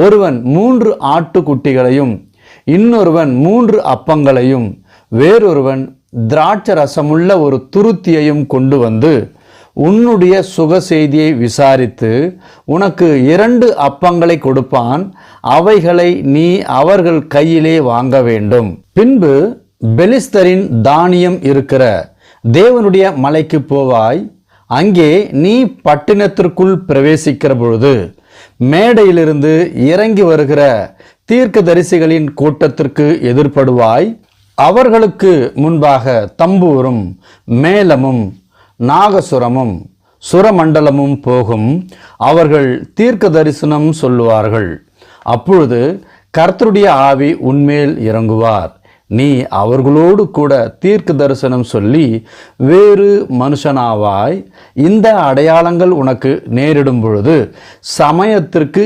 ஒருவன் 3 ஆட்டுக்குட்டிகளையும் இன்னொருவன் 3 அப்பங்களையும் வேறொருவன் திராட்சை ரசமுள்ள ஒரு துருத்தியையும் கொண்டு வந்து உன்னுடைய சுக செய்தியை விசாரித்து உனக்கு 2 அப்பங்களை கொடுப்பான். அவைகளை நீ அவர்கள் கையிலே வாங்க வேண்டும். பின்பு பெலிஸ்தரின் தானியம் இருக்கிற தேவனுடைய மலைக்கு போவாய். அங்கே நீ பட்டினத்திற்குள் பிரவேசிக்கிற பொழுது மேடையிலிருந்து இறங்கி வருகிற தீர்க்கதரிசிகளின் கூட்டத்திற்கு எதிர்ப்படுவாய். அவர்களுக்கு முன்பாக தம்பூரும் மேளமும் நாகசுரமும் சுரமண்டலமும் போகும். அவர்கள் தீர்க்க தரிசனம் சொல்லுவார்கள். அப்பொழுது கர்த்தருடைய ஆவி உன்மேல் இறங்குவார். நீ அவர்களோடு கூட தீர்க்க தரிசனம் சொல்லி வேறு மனுஷனாவாய். இந்த அடையாளங்கள் உனக்கு நேரிடும் பொழுது சமயத்திற்கு